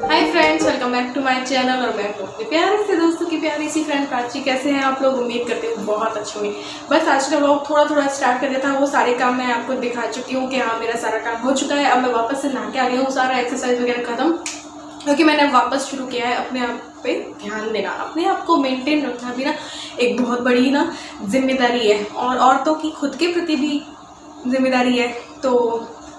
Hi friends, welcome back to my channel. और मैं अपने प्यारे से दोस्तों की प्यारी सी फ्रेंड प्राची। कैसे हैं आप लोग? उम्मीद करते हैं बहुत अच्छे होंगे। बस आज का व्लॉग थोड़ा थोड़ा स्टार्ट कर देता है। वो सारे काम मैं आपको दिखा चुकी हूँ कि हाँ, मेरा सारा काम हो चुका है। अब मैं वापस से नहा के आ गई हूँ, सारा एक्सरसाइज वगैरह खत्म, क्योंकि मैंने वापस शुरू किया है अपने आप पे ध्यान देना। अपने आप को मेंटेन रखना भी ना एक बहुत बड़ी ना जिम्मेदारी है, और औरतों की खुद के प्रति भी जिम्मेदारी है, तो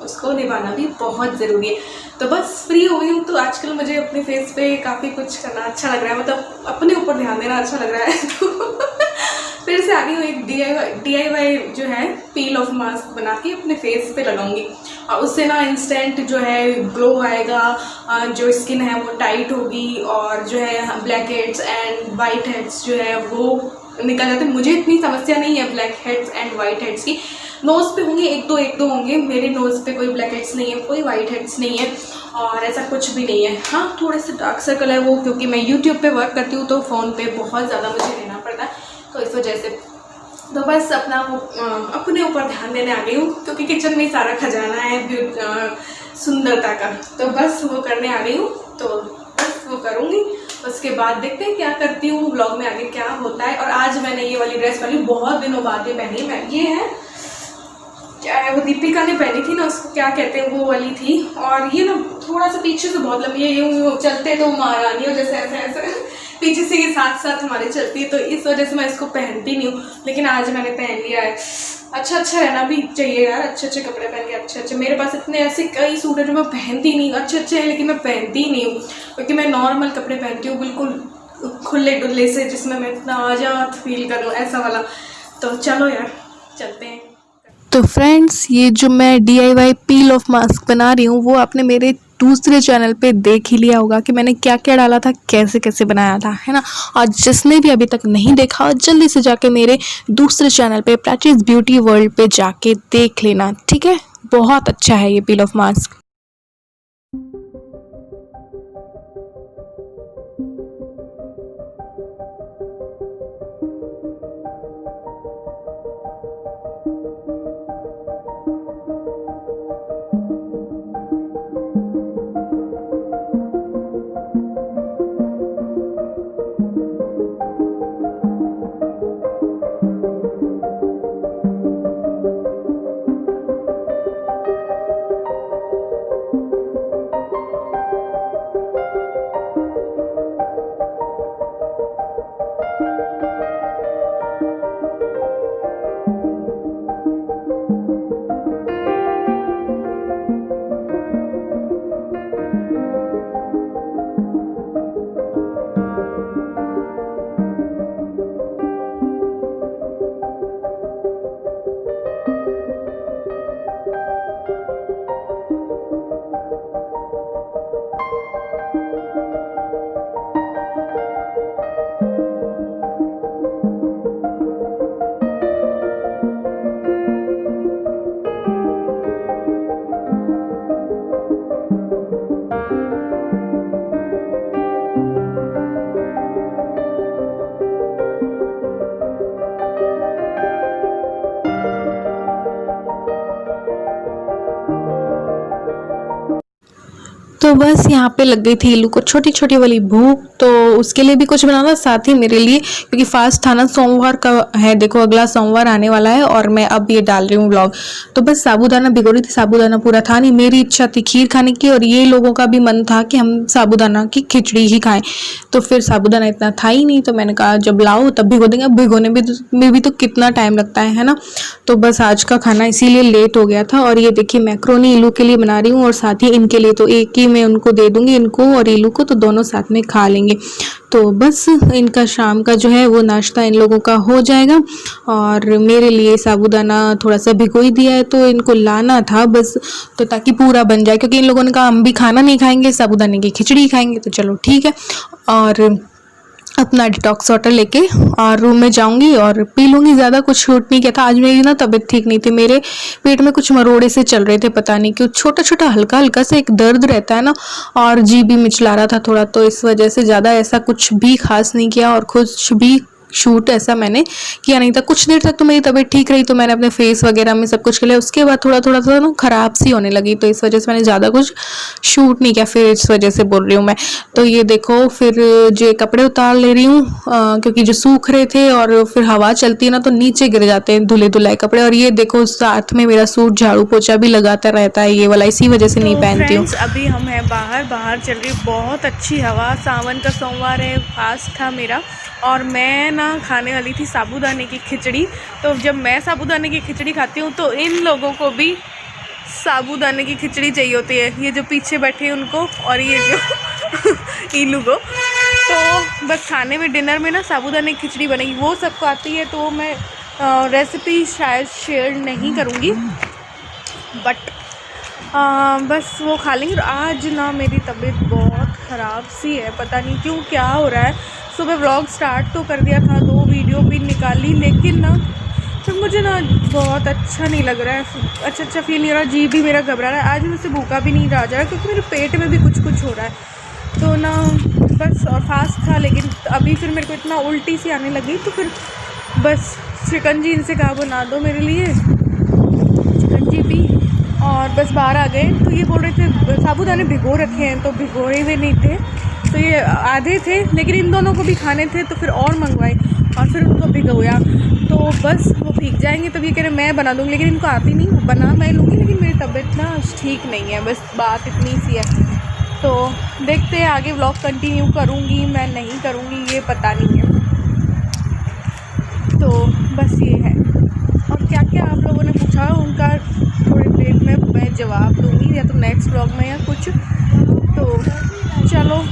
उसको निभाना भी बहुत ज़रूरी है। तो बस फ्री हो गई हूँ, तो आजकल मुझे अपने फेस पे काफ़ी कुछ करना अच्छा लग रहा है, मतलब अपने ऊपर ध्यान देना अच्छा लग रहा है। तो फिर से आ गई हूँ एक DIY जो है पील ऑफ मास्क बना के अपने फेस पे लगाऊंगी, और उससे ना इंस्टेंट जो है ग्लो आएगा, जो स्किन है वो टाइट होगी, और जो है black heads and white heads जो है वो निकल जाते। मुझे इतनी समस्या नहीं है black heads and white heads की। नोज़ पे होंगे एक दो होंगे, मेरे नोज़ पे कोई ब्लैक हेड्स नहीं है, कोई वाइट हेड्स नहीं है, और ऐसा कुछ भी नहीं है। हाँ, थोड़े से डार्क सर्कल है वो, क्योंकि मैं यूट्यूब पे वर्क करती हूँ तो फ़ोन पे बहुत ज़्यादा मुझे लेना पड़ता है, तो इस वजह से तो बस अपने ऊपर ध्यान देने आ गई हूँ, क्योंकि किचन में सारा खजाना है सुंदरता का, तो बस वो करने आ गई हूँ। तो बस वो करूँगी, उसके बाद देखते हैं क्या करती हूँ, व्लॉग में आगे क्या होता है। और आज मैंने ये वाली ड्रेस पहनी, बहुत दिनों बाद ये पहनी मैं। ये है क्या है, वो दीपिका ने पहनी थी ना, उसको क्या कहते हैं, वो वाली थी। और ये ना थोड़ा सा पीछे से बहुत लंबी है, यूँ चलते तो महारानी हो जैसे, ऐसे ऐसे पीछे से ये साथ साथ हमारे चलती है, तो इस वजह से मैं इसको पहनती नहीं हूँ, लेकिन आज मैंने पहन लिया है। अच्छा रहना भी चाहिए यार, अच्छे कपड़े पहन के अच्छे। मेरे पास इतने ऐसे कई सूट है जो मैं पहनती नहीं, अच्छे हैं लेकिन मैं पहनती ही नहीं हूँ, क्योंकि मैं नॉर्मल कपड़े पहनती हूँ, बिल्कुल खुले डुल्ले से, जिसमें मैं इतना आज़ाद फील करूँ, ऐसा वाला। तो चलो यार, चलते हैं। तो फ्रेंड्स, ये जो मैं DIY पील ऑफ मास्क बना रही हूँ वो आपने मेरे दूसरे चैनल पे देख ही लिया होगा कि मैंने क्या क्या डाला था, कैसे कैसे बनाया था, है ना। और जिसने भी अभी तक नहीं देखा, जल्दी से जाके मेरे दूसरे चैनल पे प्राचीज ब्यूटी वर्ल्ड पे जाके देख लेना, ठीक है। बहुत अच्छा है ये पील ऑफ मास्क। बस यहाँ पे लग गई थी इल्लू को छोटी छोटी वाली भूख, तो उसके लिए भी कुछ बनाना, साथ ही मेरे लिए, क्योंकि फास्ट था ना, सोमवार का है, देखो अगला सोमवार आने वाला है और मैं अब ये डाल रही हूँ व्लॉग। तो बस साबूदाना भिगो रही थी, साबूदाना पूरा था नहीं, मेरी इच्छा थी खीर खाने की और ये लोगों का भी मन था कि हम साबूदाना की खिचड़ी ही खाएं। तो फिर साबूदाना इतना था ही नहीं, तो मैंने कहा जब लाओ तब भिगो देंगे। अब भिगोने में भी तो कितना टाइम लगता है ना। तो बस आज का खाना इसीलिए लेट हो गया था। और ये देखिए मैक्रोनी इल्लू के लिए बना रही हूँ और साथ ही इनके लिए, तो एक ही मैं उनको दे दूंगी, इनको और इल्लू को, तो दोनों साथ में खा लेंगे। तो बस इनका शाम का जो है वो नाश्ता इन लोगों का हो जाएगा। और मेरे लिए साबूदाना थोड़ा सा भिगो ही दिया है, तो इनको लाना था बस, तो ताकि पूरा बन जाए, क्योंकि इन लोगों ने कहा हम भी खाना नहीं खाएंगे, साबूदाने की खिचड़ी खाएंगे। तो चलो ठीक है। और अपना डिटॉक्स वाटर लेके और रूम में जाऊंगी और पी लूँगी। ज़्यादा कुछ शूट नहीं किया था आज, मेरी ना तबीयत ठीक नहीं थी, मेरे पेट में कुछ मरोड़े से चल रहे थे, पता नहीं क्यों, छोटा छोटा हल्का हल्का से एक दर्द रहता है ना, और जी भी मिचला रहा था थोड़ा, तो इस वजह से ज़्यादा ऐसा कुछ भी खास नहीं किया और कुछ भी शूट ऐसा मैंने किया नहीं था। कुछ देर तक तो मेरी तबीयत ठीक रही, तो मैंने अपने फेस वगैरह में सब कुछ किया, उसके बाद थोड़ा थोड़ा सा ना ख़राब सी होने लगी, तो इस वजह से मैंने ज़्यादा कुछ शूट नहीं किया, फिर इस वजह से बोल रही हूँ मैं। तो ये देखो फिर जो कपड़े उतार ले रही हूँ, क्योंकि जो सूख रहे थे और फिर हवा चलती है ना तो नीचे गिर जाते हैं धुले धुलाए कपड़े। और ये देखो साथ में मेरा सूट झाड़ू पोछा भी लगाता रहता है ये वाला, इसी वजह से नहीं पहनती हूँ। अभी हम हैं बाहर चल रही, बहुत अच्छी हवा, सावन का सोमवार है, फास्ट था मेरा, और मैं ना खाने वाली थी साबूदाने की खिचड़ी। तो जब मैं साबूदाने की खिचड़ी खाती हूँ तो इन लोगों को भी साबूदाने की खिचड़ी चाहिए होती है, ये जो पीछे बैठे हैं उनको और ये जो इल्लू को। तो बस खाने में, डिनर में ना साबूदाने की खिचड़ी बनेगी, वो सबको आती है, तो मैं रेसिपी शायद शेयर नहीं करूँगी, बट बस वो खा लेंगे। आज ना मेरी तबीयत बहुत ख़राब सी है, पता नहीं क्यों, क्या हो रहा है। सुबह व्लॉग स्टार्ट तो कर दिया था, 2 वीडियो भी निकाली, लेकिन ना फिर मुझे ना बहुत अच्छा नहीं लग रहा है, अच्छा फील नहीं हो रहा, जी भी मेरा घबरा रहा है। आज मुझसे भूखा भी नहीं रहा जा रहा, क्योंकि मेरे पेट में भी कुछ हो रहा है, तो ना बस। और फास्ट था, लेकिन अभी फिर मेरे को इतना उल्टी सी आने लगी, तो फिर बस शिकंजी इनसे कहा बना दो मेरे लिए, शिकंजी पी और बस बाहर आ गए। तो ये बोल रहे थे साबूदाने भिगो रखे हैं, तो भिगोए हुए नहीं थे, तो ये आधे थे, लेकिन इन दोनों को भी खाने थे, तो फिर और मंगवाए और फिर उनको भिगोया, तो बस वो भीग जाएंगे। तब ये कह रहे मैं बना दूँगी, लेकिन इनको आती नहीं, बना मैं लूँगी, लेकिन मेरी तबीयत ना ठीक नहीं है, बस बात इतनी सी है। तो देखते हैं आगे व्लॉग कंटिन्यू करूँगी मैं नहीं करूँगी, ये पता नहीं है। तो बस ये है। और क्या क्या आप लोगों ने पूछा, उनका थोड़ी देर में मैं जवाब दूँगी, या तो नेक्स्ट व्लॉग में या कुछ। तो चलो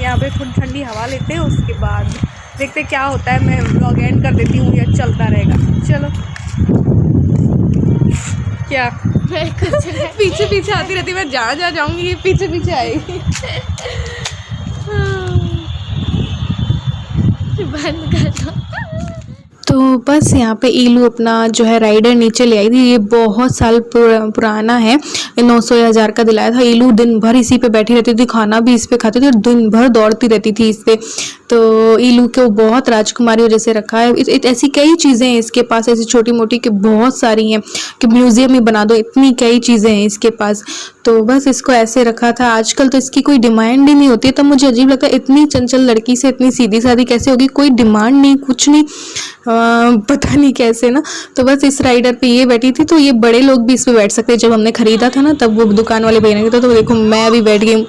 यहाँ पे थोड़ी ठंडी हवा लेते हैं, उसके बाद देखते क्या होता है। मैं व्लॉग एंड कर देती हूँ या चलता रहेगा। चलो क्या पीछे पीछे आती रहती, मैं जहाँ जाऊँगी ये पीछे पीछे आएगी। बंद कर दो। तो बस यहाँ पे इल्लू अपना जो है राइडर नीचे ले आई थी, ये बहुत साल पुराना है, 900 या 1000 का दिलाया था। इल्लू दिन भर इसी पे बैठी रहती थी, खाना भी इस पे खाती थी और दिन भर दौड़ती रहती थी इस पे। तो इल्लू को बहुत राजकुमारी जैसे रखा है। ऐसी कई चीज़ें हैं इसके पास, ऐसी छोटी मोटी कि बहुत सारी हैं कि म्यूज़ियम में बना दो, इतनी कई चीज़ें हैं इसके पास। तो बस इसको ऐसे रखा था। आजकल तो इसकी कोई डिमांड ही नहीं होती है, तब मुझे अजीब लगता है इतनी चंचल लड़की से इतनी सीधी सादी कैसे होगी, कोई डिमांड नहीं, कुछ नहीं, पता नहीं कैसे ना। तो बस इस राइडर पे ये बैठी थी, तो ये बड़े लोग भी इस पे बैठ सकते हैं। जब हमने खरीदा था ना तब वो दुकान वाले भैया ने कहा, तो देखो मैं भी बैठ गई।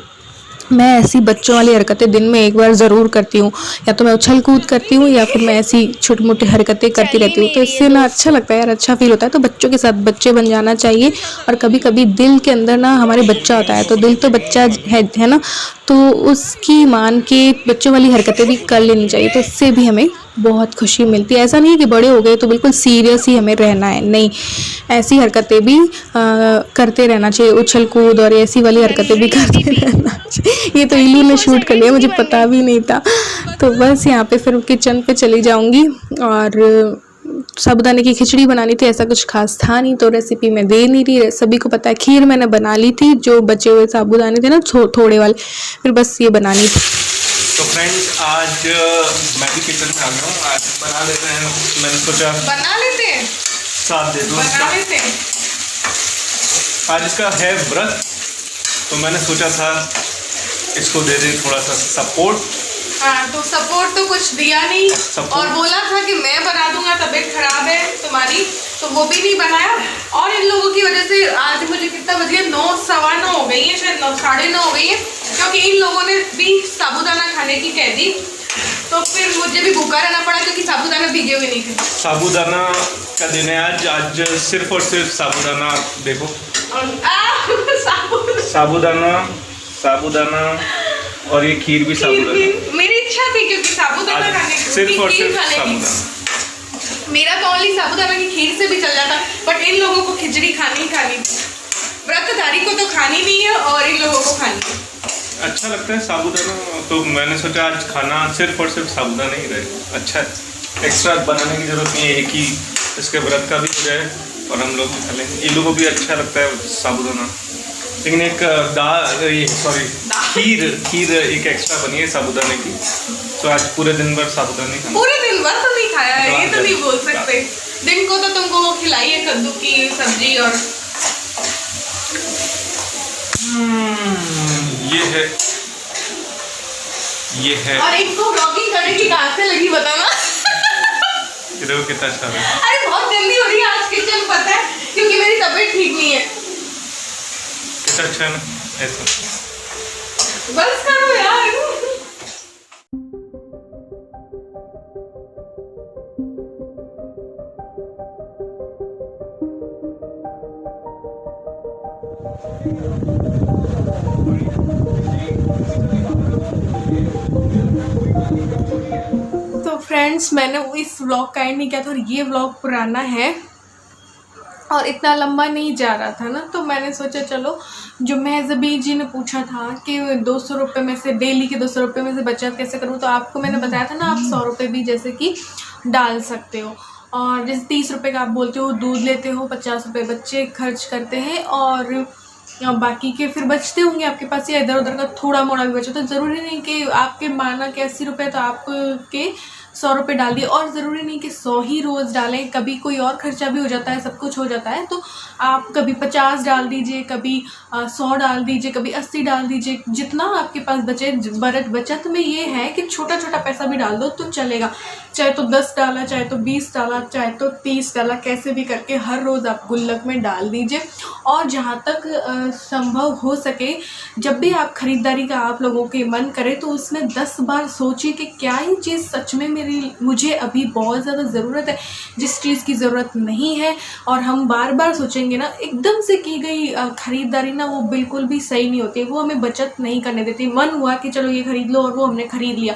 मैं ऐसी बच्चों वाली हरकतें दिन में एक बार ज़रूर करती हूँ, या तो मैं उछल कूद करती हूँ या फिर मैं ऐसी छोटी मोटी हरकतें करती रहती हूँ। तो इससे ना अच्छा लगता है यार, अच्छा फील होता है। तो बच्चों के साथ बच्चे बन जाना चाहिए। और कभी कभी दिल के अंदर ना हमारे बच्चा होता है, तो दिल तो बच्चा है ना, तो उसकी मान के बच्चों वाली हरकतें भी कर लेनी चाहिए। तो इससे भी हमें बहुत खुशी मिलती है। ऐसा नहीं है कि बड़े हो गए तो बिल्कुल सीरियस ही हमें रहना है, नहीं, ऐसी हरकतें भी करते रहना चाहिए, उछल कूद और ऐसी वाली हरकतें भी करते रहना चाहिए। ये तो इल्लू ने शूट कर लिया, मुझे पता भी नहीं था। तो बस यहाँ पे फिर किचन पे चली जाऊँगी और साबूदाने की खिचड़ी बनानी थी, ऐसा कुछ खास था नहीं, तो रेसिपी मैं दे नहीं रही, सभी को पता है। खीर मैंने बना ली थी, जो बचे हुए साबूदाने थे ना थोड़े वाले, फिर बस ये बनानी थी। तो फ्रेंड्स आज मैं भी किचन में आ गया हूँ, आज बना लेते हैं। मैंने सोचा बना लेते हैं, साथ दे दूँ, बना लेते हैं। आज इसका है व्रत, तो मैंने सोचा था इसको दे दे थोड़ा सा सपोर्ट। हाँ, तो सपोर्ट तो कुछ दिया नहीं और बोला था कि मैं बना दूंगा, तबीयत खराब है तुम्हारी, तो वो भी नहीं बनाया। और इन लोगों की वजह से आज मुझे कितना बज गया, 9 सवा 9 हो गई है, शायद 9 साढ़े 9 हो गई है, क्योंकि इन लोगों ने भी साबूदाना खाने की कह दी, तो फिर मुझे भी भूखा रहना पड़ा क्योंकि साबूदाना भीगे हुए नहीं थे। साबूदाना का दिन है आज सिर्फ और सिर्फ साबूदाना। देखो साबूदाना और ये खीर भी साबूदाना। मेरी इच्छा थी क्योंकि साबूदाना खाने की, सिर्फ और सिर्फ साबूदाना। मेरा तो ओनली साबूदाना की खीर से भी चल जाता, बट इन लोगों को खिचड़ी खानी थी। व्रतधारी को तो खानी नहीं है और इन लोगों को खानी है। अच्छा लगता है साबूदाना, तो मैंने सोचा आज खाना सिर्फ और सिर्फ साबूदाना ही रहे। अच्छा है, एक्स्ट्रा बनाने की जरूरत नहीं है, एक ही इसके व्रत का भी हो जाए और हम लोग भी खा लेंगे। इन लोगों को भी अच्छा लगता है साबूदाना। लेकिन एक खीर एक एक्स्ट्रा बनी है साबूदाने की, तो आज पूरे दिन भर साबूदाना खाना। पूरे दिन भर तो नहीं खाया है, ये तो नहीं बोल सकते। दिन को तो तुमको वो खिलाई है कद्दू की सब्जी और ये है। और इनको ब्लॉगिंग करने की कहाँ से लगी बताना। देखो कितना अच्छा है। अरे बहुत जल्दी हो रही है आज किचन, पता है, क्योंकि मेरी तबीयत ठीक नहीं है। कितना अच्छा है ना ऐसा। बस करो यार। तो फ्रेंड्स, मैंने इस व्लॉग का एंड नहीं किया था और ये व्लॉग पुराना है और इतना लंबा नहीं जा रहा था ना, तो मैंने सोचा चलो, जो महजबी जी ने पूछा था कि 200 रुपये में से, डेली के 200 रुपये में से बचत कैसे करूँ, तो आपको मैंने बताया था ना, आप 100 रुपये भी जैसे कि डाल सकते हो। और जैसे 30 रुपये का आप बोलते हो दूध लेते हो, 50 रुपये बच्चे खर्च करते हैं और बाकी के फिर बचते होंगे आपके पास, या इधर उधर का थोड़ा मोड़ा भी बचा, तो ज़रूरी नहीं कि आपके माना कि 80 रुपये तो आपके 100 रुपये डाल दिए, और ज़रूरी नहीं कि 100 ही रोज़ डालें, कभी कोई और खर्चा भी हो जाता है, सब कुछ हो जाता है। तो आप कभी 50 डाल दीजिए, कभी 100 डाल दीजिए, कभी 80 डाल दीजिए, जितना आपके पास बचे। बचत में ये है कि छोटा छोटा पैसा भी डाल दो तो चलेगा, चाहे तो 10 डाला, चाहे तो 20 डाला, चाहे तो 30 डाला, कैसे भी करके हर रोज़ आप गुल्लक में डाल दीजिए। और जहाँ तक संभव हो सके, जब भी आप ख़रीदारी का आप लोगों के मन करे तो उसमें 10 बार सोचिए कि क्या ये चीज़ सच में मुझे अभी बहुत ज़्यादा ज़रूरत है। जिस चीज़ की ज़रूरत नहीं है और हम बार बार सोचेंगे ना, एकदम से की गई ख़रीदारी ना, वो बिल्कुल भी सही नहीं होती है, वो हमें बचत नहीं करने देती। मन हुआ कि चलो ये ख़रीद लो और वो हमने ख़रीद लिया,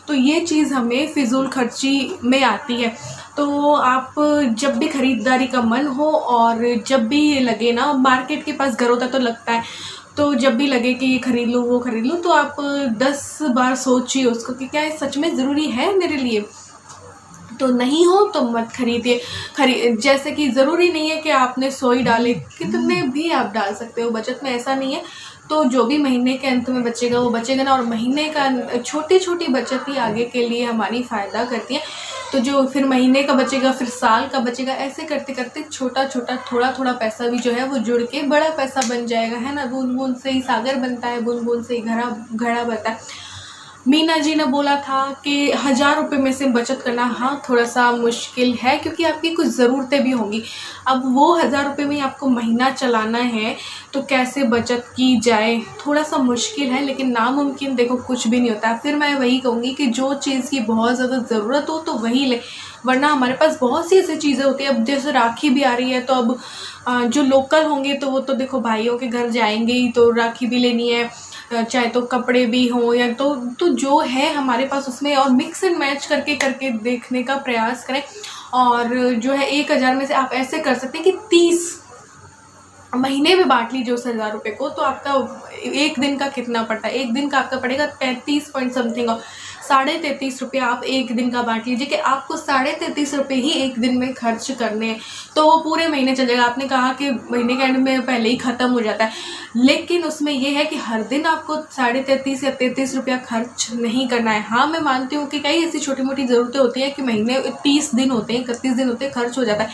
तो ये चीज़ हमें फिजूल खर्ची में आती है। तो आप जब भी ख़रीदारी का मन हो और जब भी लगे ना, मार्केट के पास घर होता तो लगता है, तो जब भी लगे कि ये ख़रीद लूँ वो ख़रीद लूँ, तो आप 10 बार सोचिए उसको कि क्या ये सच में ज़रूरी है मेरे लिए। तो नहीं हो तो मत खरीदिए। जैसे कि ज़रूरी नहीं है कि आपने 100 ही डाले, कितने भी आप डाल सकते हो बचत में, ऐसा नहीं है। तो जो भी महीने के अंत में बचेगा वो बचेगा ना, और महीने का छोटी छोटी बचत ही आगे के लिए हमारी फ़ायदा करती है। तो जो फिर महीने का बचेगा, फिर साल का बचेगा, ऐसे करते करते छोटा छोटा थोड़ा थोड़ा पैसा भी जो है वो जुड़ के बड़ा पैसा बन जाएगा, है ना। बूंद बूंद से ही सागर बनता है, बूंद बूंद से ही घड़ा बनता है। मीना जी ने बोला था कि 1000 रुपये में से बचत करना, हाँ थोड़ा सा मुश्किल है, क्योंकि आपकी कुछ ज़रूरतें भी होंगी। अब वो 1000 रुपये में ही आपको महीना चलाना है, तो कैसे बचत की जाए, थोड़ा सा मुश्किल है, लेकिन नामुमकिन देखो कुछ भी नहीं होता। फिर मैं वही कहूँगी कि जो चीज़ की बहुत ज़्यादा ज़रूरत हो तो वही ले, वरना हमारे पास बहुत सी ऐसी चीज़ें होती हैं। अब जैसे राखी भी आ रही है, तो अब जो लोकल होंगे तो वो तो देखो भाइयों के घर जाएंगे ही, तो राखी भी लेनी है, चाहे तो कपड़े भी हों या तो जो है हमारे पास उसमें, और मिक्स एंड मैच करके देखने का प्रयास करें। और जो है 1000 में से आप ऐसे कर सकते हैं कि 30 महीने में बांट लीजिए उस 1000 रुपये को, तो आपका एक दिन का कितना पड़ता है, एक दिन का आपका पड़ेगा 33 पॉइंट समथिंग, और 33.5 रुपये आप एक दिन का बांट लीजिए कि आपको 33.5 रुपये ही एक दिन में खर्च करने हैं, तो वो पूरे महीने चल जाएगा। आपने कहा कि महीने के एंड में पहले ही ख़त्म हो जाता है, लेकिन उसमें ये है कि हर दिन आपको 33.5 या 33 रुपया खर्च नहीं करना है। हाँ, मैं मानती हूँ कि कई ऐसी छोटी मोटी ज़रूरतें होती हैं कि महीने 30 दिन होते हैं, 31 दिन होते हैं, खर्च हो जाता है,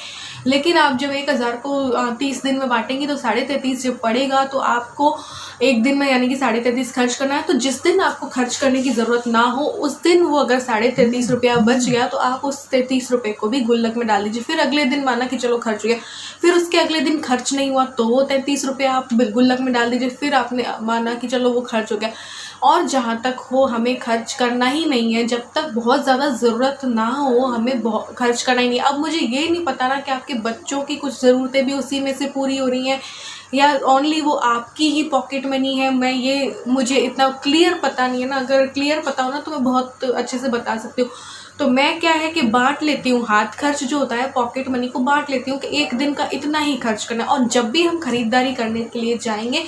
लेकिन आप जब 1000 को 30 दिन में बांटेंगी तो 33.5 जब पड़ेगा तो आपको एक दिन में यानी कि 33.5 खर्च करना है। तो जिस दिन आपको खर्च करने की ज़रूरत ना हो उस दिन वो अगर 33.5 रुपया बच गया तो आप उस 33 रुपये को भी गुल्लक में डाल दीजिए। फिर अगले दिन माना कि चलो खर्च हो गया, फिर उसके अगले दिन खर्च नहीं हुआ तो वो 33 रुपया आप गुल्लक में डाल दीजिए। फिर आपने माना कि चलो वो खर्च हो गया। और जहाँ तक हो हमें खर्च करना ही नहीं है, जब तक बहुत ज़्यादा ज़रूरत ना हो हमें बहुत खर्च करना ही नहीं। अब मुझे ये नहीं पता ना कि आपके बच्चों की कुछ ज़रूरतें भी उसी में से पूरी हो रही हैं या ओनली वो आपकी ही पॉकेट मनी है। मुझे इतना क्लियर पता नहीं है ना, अगर क्लियर पता हो ना तो मैं बहुत अच्छे से बता सकती हूँ। तो मैं क्या है कि बांट लेती हूँ, हाथ खर्च जो होता है पॉकेट मनी को बांट लेती हूँ कि एक दिन का इतना ही खर्च करना है। और जब भी हम खरीदारी करने के लिए जाएंगे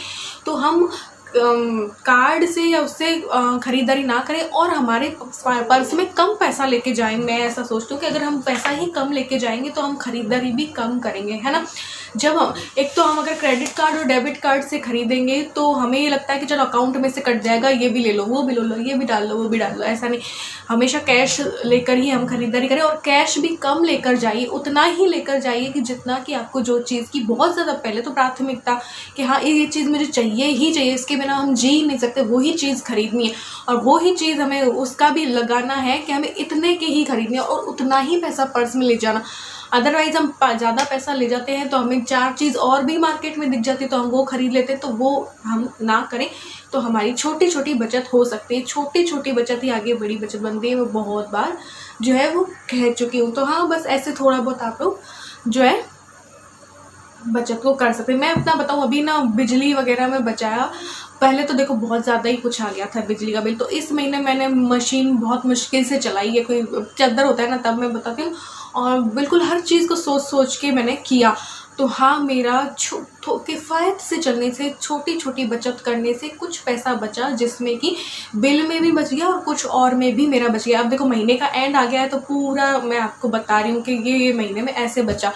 तो हम कार्ड से या उससे ख़रीदारी ना करें और हमारे पर्स में कम पैसा लेके जाएं। मैं ऐसा सोचती हूँ कि अगर हम पैसा ही कम लेके जाएंगे तो हम ख़रीदारी भी कम करेंगे, है ना। जब एक तो हम अगर क्रेडिट कार्ड और डेबिट कार्ड से ख़रीदेंगे तो हमें ये लगता है कि चलो अकाउंट में से कट जाएगा, ये भी ले लो, वो भी ले लो, ये भी डाल लो, वो भी डाल लो। ऐसा नहीं, हमेशा कैश लेकर ही हम खरीदारी करें और कैश भी कम लेकर जाइए, उतना ही लेकर जाइए कि जितना कि आपको जो चीज़ की बहुत ज़्यादा पहले तो प्राथमिकता कि हाँ ये चीज़ मुझे चाहिए ही चाहिए, इसके बिना हम जी नहीं सकते, वही चीज़ खरीदनी है। और वही चीज़ हमें उसका भी लगाना है कि हमें इतने की ही खरीदनी है और उतना ही पैसा पर्स में ले जाना। अदरवाइज़ हम ज़्यादा पैसा ले जाते हैं तो हमें 4 चीज़ और भी मार्केट में दिख जाती है तो हम वो ख़रीद लेते हैं। तो वो हम ना करें तो हमारी छोटी छोटी बचत हो सकती है। छोटी छोटी बचत ही आगे बड़ी बचत बनती है, वो बहुत बार जो है वो कह चुकी हूँ। तो हाँ, बस ऐसे थोड़ा बहुत आप लोग जो है बचत को कर सकते हैं। मैं अपना बताऊँ, अभी ना बिजली वगैरह में बचाया, पहले तो देखो बहुत ज़्यादा ही कुछ आ गया था बिजली का बिल। तो इस महीने मैंने मशीन बहुत मुश्किल से चलाई है, कोई चद्दर होता है ना तब मैं बताती हूँ, और बिल्कुल हर चीज़ को सोच सोच के मैंने किया। तो हाँ, मेरा किफ़ायत से चलने से, छोटी छोटी बचत करने से कुछ पैसा बचा, जिसमें कि बिल में भी बच गया और कुछ और में भी मेरा बच गया। अब देखो महीने का एंड आ गया है तो पूरा मैं आपको बता रही हूँ कि ये महीने में ऐसे बचा।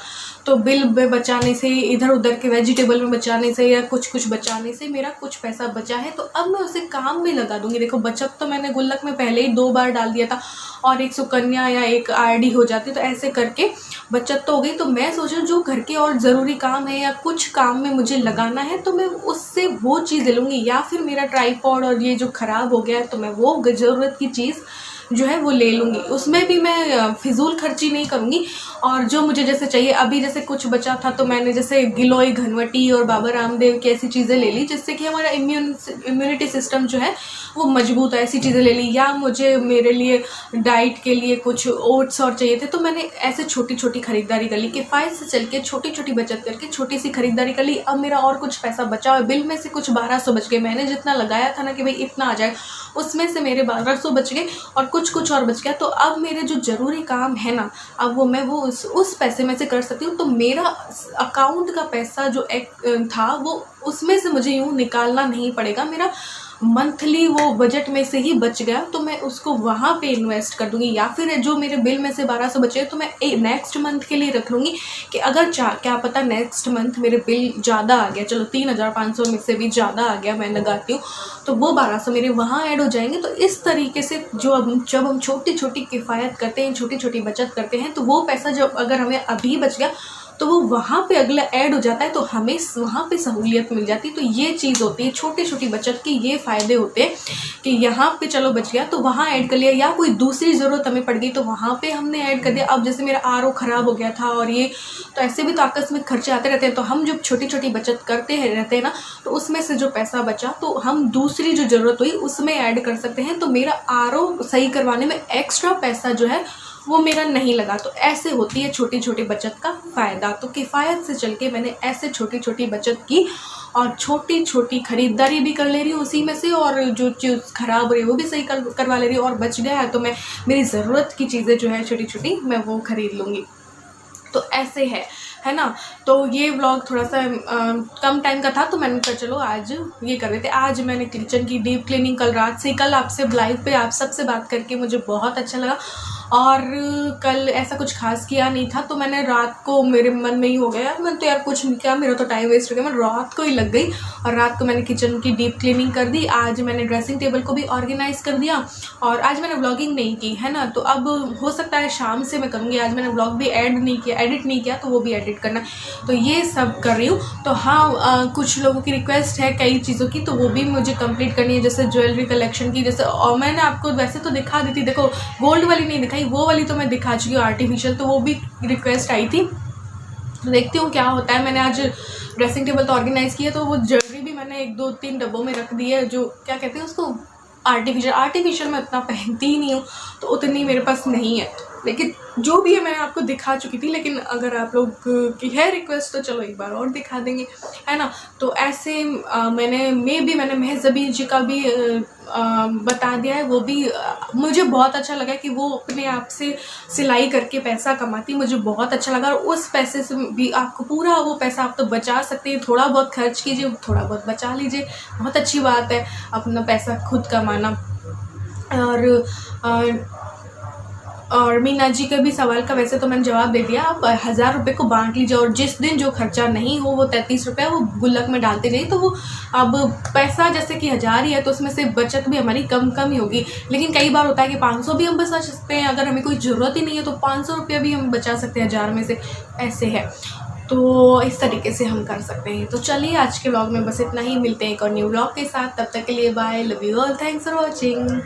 तो बिल में बचाने से, इधर उधर के वेजिटेबल में बचाने से या कुछ बचाने से मेरा कुछ पैसा बचा है। तो अब मैं उसे काम में लगा दूंगी। देखो बचत तो मैंने गुल्लक में पहले ही 2 बार डाल दिया था और एक सुकन्या या एक आरडी हो जाती, तो ऐसे करके बचत तो हो गई। तो मैं सोच जो घर के और ज़रूरी काम है या कुछ काम में मुझे लगाना है तो मैं उससे वो चीज़ ले लूँगी। या फिर मेरा ट्राईपॉड और ये जो ख़राब हो गया है तो मैं वो ज़रूरत की चीज़ जो है वो ले लूँगी। उसमें भी मैं फिजूल खर्ची नहीं करूँगी। और जो मुझे जैसे चाहिए, अभी जैसे कुछ बचा था तो मैंने जैसे गिलोय, घनवटी और बाबा रामदेव की ऐसी चीज़ें ले ली जिससे कि हमारा इम्यूनिटी सिस्टम जो है वो मजबूत है, ऐसी चीज़ें ले ली। या मुझे मेरे लिए डाइट के लिए कुछ ओट्स और चाहिए थे तो मैंने ऐसे छोटी छोटी खरीदारी कर ली। किफ़ायत से चल के छोटी छोटी बचत करके छोटी सी खरीदारी कर ली। अब मेरा और कुछ पैसा बचा और बिल में से कुछ 1200 बच गए। मैंने जितना लगाया था ना कि भाई इतना आ जाए, उसमें से मेरे 1200 बच गए और कुछ और बच गया। तो अब मेरे जो ज़रूरी काम है ना, अब वो मैं वो उस पैसे में से कर सकती हूँ। तो मेरा अकाउंट का पैसा जो एक था वो उसमें से मुझे यूँ निकालना नहीं पड़ेगा। मेरा मंथली वो बजट में से ही बच गया तो मैं उसको वहाँ पे इन्वेस्ट कर दूँगी। या फिर जो मेरे बिल में से 1200 बचे तो मैं नेक्स्ट मंथ के लिए रख लूँगी कि अगर क्या पता नेक्स्ट मंथ मेरे बिल ज़्यादा आ गया, चलो 3500 में से भी ज़्यादा आ गया, मैं लगाती हूँ, तो वो 1200 मेरे वहाँ ऐड हो जाएंगे। तो इस तरीके से जब हम छोटी छोटी किफ़ायत करते हैं, छोटी छोटी बचत करते हैं, तो वो पैसा जब अगर हमें अभी बच गया तो वो वहाँ पे अगला ऐड हो जाता है तो हमें वहाँ पे सहूलियत मिल जाती है। तो ये चीज़ होती है छोटी छोटी बचत के, ये फ़ायदे होते हैं कि यहाँ पे चलो बच गया तो वहाँ ऐड कर लिया, या कोई दूसरी ज़रूरत हमें पड़ गई तो वहाँ पे हमने ऐड कर दिया। अब जैसे मेरा आरओ ख़राब हो गया था और ये तो ऐसे भी तो आकस्मिक खर्चे आते रहते हैं। तो हम जब छोटी छोटी बचत करते रहते हैं ना तो उसमें से जो पैसा बचा तो हम दूसरी जो ज़रूरत हुई उसमें ऐड कर सकते हैं। तो मेरा आरओ सही करवाने में एक्स्ट्रा पैसा जो है वो मेरा नहीं लगा। तो ऐसे होती है छोटी छोटी बचत का फ़ायदा। तो किफ़ायत से चल के मैंने ऐसे छोटी छोटी बचत की और छोटी छोटी ख़रीदारी भी कर ले रही हूँ उसी में से, और जो चीज़ ख़राब हो रही है वो भी सही करवा ले रही हूँ, और बच गया है तो मैं मेरी ज़रूरत की चीज़ें जो है छोटी छोटी मैं वो ख़रीद लूँगी। तो ऐसे है ना। तो ये व्लॉग थोड़ा सा कम टाइम का था तो मैंने कहा चलो आज ये कर रहे थे। आज मैंने किचन की डीप क्लीनिंग कल रात से, कल आपसे लाइव पे आप सबसे बात करके मुझे बहुत अच्छा लगा और कल ऐसा कुछ खास किया नहीं था, तो मैंने रात को मेरे मन में ही हो गया मैंने तो यार कुछ नहीं किया, मेरा तो टाइम वेस्ट हो गया, मैं रात को ही लग गई और रात को मैंने किचन की डीप क्लीनिंग कर दी। आज मैंने ड्रेसिंग टेबल को भी ऑर्गेनाइज कर दिया और आज मैंने व्लॉगिंग नहीं की है ना, तो अब हो सकता है शाम से मैं करूँगी। आज मैंने व्लॉग भी एडिट नहीं किया तो वो भी एडिट करना, तो ये सब कर रही हूँ। तो हाँ कुछ लोगों की रिक्वेस्ट है कई चीज़ों की, तो वो भी मुझे कंप्लीट करनी है, जैसे ज्वेलरी कलेक्शन की। जैसे और मैंने आपको वैसे तो दिखा दी थी, देखो गोल्ड वाली नहीं दिखाई, वो वाली तो मैं दिखा चुकी हूँ आर्टिफिशियल, तो वो भी रिक्वेस्ट आई थी। तो देखती हूँ क्या होता है। मैंने आज ड्रेसिंग टेबल तो ऑर्गेनाइज़ किया, तो वो ज्वेलरी भी मैंने 1-2-3 डब्बों में रख दी है, जो क्या कहते हैं उसको आर्टिफिशियल मैं उतना पहनती ही नहीं हूँ, तो उतनी मेरे पास नहीं है। लेकिन जो भी है मैंने आपको दिखा चुकी थी, लेकिन अगर आप लोग की है रिक्वेस्ट तो चलो एक बार और दिखा देंगे, है ना। तो ऐसे मैंने महज़बी जी का भी बता दिया है। वो भी मुझे बहुत अच्छा लगा कि वो अपने आप से सिलाई करके पैसा कमाती, मुझे बहुत अच्छा लगा। और उस पैसे से भी आपको पूरा वो पैसा आप तो बचा सकते हैं, थोड़ा बहुत खर्च कीजिए, थोड़ा बहुत बचा लीजिए, बहुत अच्छी बात है अपना पैसा खुद कमाना। और मीना जी के भी सवाल का वैसे तो मैंने जवाब दे दिया। आप 1000 रुपये को बांट लीजिए और जिस दिन जो खर्चा नहीं हो वो 33 रुपये वो गुल्लक में डालते जाइए, तो वो अब पैसा जैसे कि 1000 ही है तो उसमें से बचत भी हमारी कम ही होगी। लेकिन कई बार होता है कि 500 भी हम बचा सकते हैं, अगर हमें कोई ज़रूरत ही नहीं है तो 500 रुपये भी हम बचा सकते हैं 1000 में से, ऐसे है। तो इस तरीके से हम कर सकते हैं। तो चलिए आज के व्लॉग में बस इतना ही, मिलते हैं एक और न्यू व्लॉग के साथ, तब तक के लिए bye, love you all, thanks for watching.